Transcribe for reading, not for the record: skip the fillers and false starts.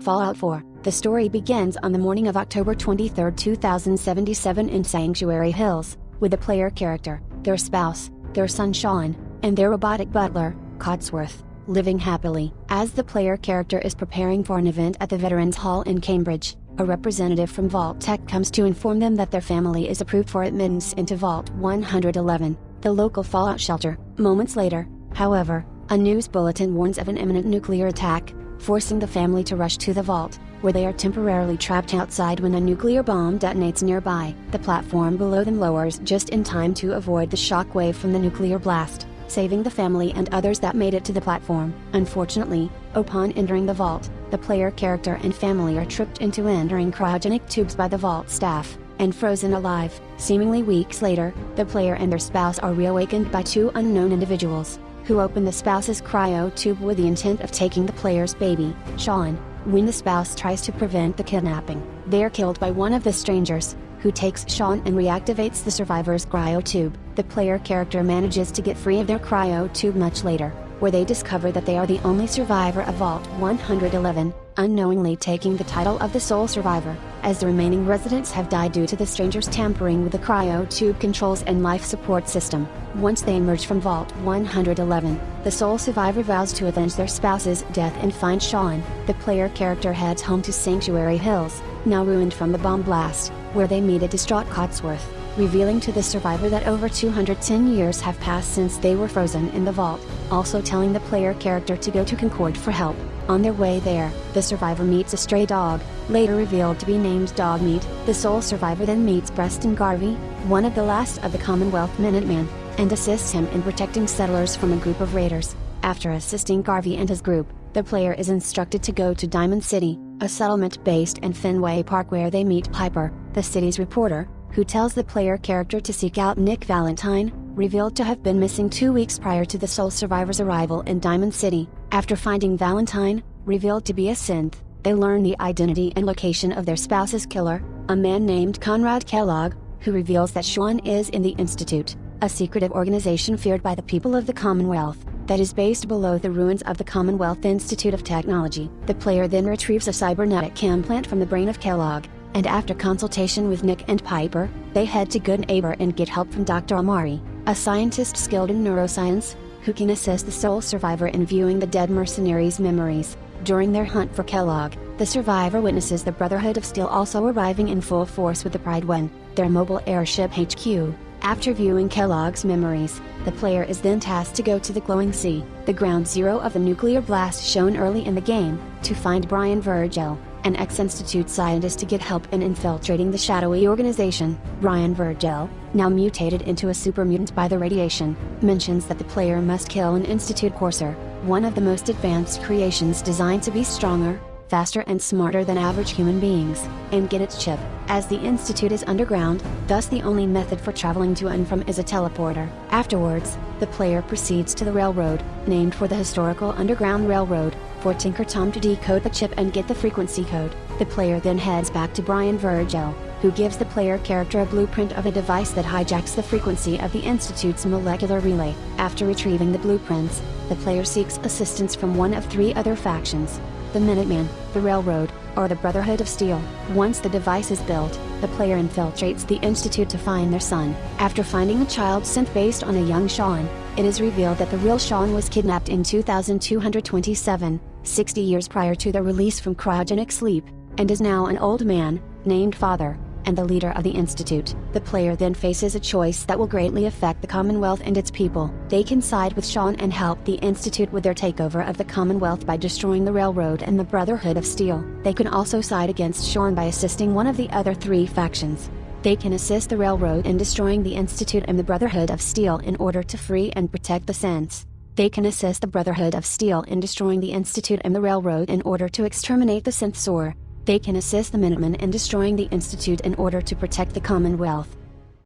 Fallout 4. The story begins on the morning of October 23, 2077 in Sanctuary Hills, with the player character, their spouse, their son Sean, and their robotic butler, Codsworth, living happily. As the player character is preparing for an event at the Veterans Hall in Cambridge, a representative from Vault-Tec comes to inform them that their family is approved for admittance into Vault 111, the local Fallout shelter. Moments later, however, a news bulletin warns of an imminent nuclear attack, forcing the family to rush to the vault, where they are temporarily trapped outside when a nuclear bomb detonates nearby. The platform below them lowers just in time to avoid the shockwave from the nuclear blast, saving the family and others that made it to the platform. Unfortunately, upon entering the vault, the player character and family are tripped into entering cryogenic tubes by the vault staff, and frozen alive. Seemingly weeks later, the player and their spouse are reawakened by two unknown individuals, who open the spouse's cryo tube with the intent of taking the player's baby, Sean. When the spouse tries to prevent the kidnapping, they are killed by one of the strangers, who takes Sean and reactivates the survivor's cryo tube. The player character manages to get free of their cryo tube much later, where they discover that they are the only survivor of Vault 111, unknowingly taking the title of the sole survivor, as the remaining residents have died due to the strangers tampering with the cryo tube controls and life support system. Once they emerge from Vault 111, the sole survivor vows to avenge their spouse's death and find Sean. The player character heads home to Sanctuary Hills, now ruined from the bomb blast, where they meet a distraught Codsworth, revealing to the survivor that over 210 years have passed since they were frozen in the vault, also telling the player character to go to Concord for help. On their way there, the survivor meets a stray dog, later revealed to be named Dogmeat. The sole survivor then meets Preston Garvey, one of the last of the Commonwealth Minutemen, and assists him in protecting settlers from a group of raiders. After assisting Garvey and his group, the player is instructed to go to Diamond City, a settlement based in Fenway Park, where they meet Piper, the city's reporter, who tells the player character to seek out Nick Valentine, revealed to have been missing 2 weeks prior to the sole survivor's arrival in Diamond City. After finding Valentine, revealed to be a synth, they learn the identity and location of their spouse's killer, a man named Conrad Kellogg, who reveals that Sean is in the Institute, a secretive organization feared by the people of the Commonwealth, that is based below the ruins of the Commonwealth Institute of Technology. The player then retrieves a cybernetic implant from the brain of Kellogg, and after consultation with Nick and Piper, they head to Goodneighbor and get help from Dr. Amari, a scientist skilled in neuroscience, who can assist the sole survivor in viewing the dead mercenaries' memories. During their hunt for Kellogg, the survivor witnesses the Brotherhood of Steel also arriving in full force with the Pride 1, their mobile airship HQ. After viewing Kellogg's memories, the player is then tasked to go to the Glowing Sea, the ground zero of the nuclear blast shown early in the game, to find Brian Virgil, an ex-Institute scientist, to get help in infiltrating the shadowy organization. Brian Virgil, now mutated into a super mutant by the radiation, mentions that the player must kill an Institute Courser, one of the most advanced creations designed to be stronger, faster and smarter than average human beings, and get its chip. As the Institute is underground, thus the only method for traveling to and from is a teleporter. Afterwards, the player proceeds to the railroad, named for the historical Underground Railroad, for Tinker Tom to decode the chip and get the frequency code. The player then heads back to Brian Virgil, who gives the player character a blueprint of a device that hijacks the frequency of the Institute's molecular relay. After retrieving the blueprints, the player seeks assistance from one of three other factions: the Minutemen, the Railroad, or the Brotherhood of Steel. Once the device is built, the player infiltrates the Institute to find their son. After finding a child synth based on a young Sean, it is revealed that the real Sean was kidnapped in 2227, 60 years prior to their release from cryogenic sleep, and is now an old man, named Father, and the leader of the Institute. The player then faces a choice that will greatly affect the Commonwealth and its people. They can side with Sean and help the Institute with their takeover of the Commonwealth by destroying the Railroad and the Brotherhood of Steel. They can also side against Sean by assisting one of the other three factions. They can assist the Railroad in destroying the Institute and the Brotherhood of Steel in order to free and protect the synths. They can assist the Brotherhood of Steel in destroying the Institute and the Railroad in order to exterminate the Synthsaur. They can assist the Minutemen in destroying the Institute in order to protect the Commonwealth.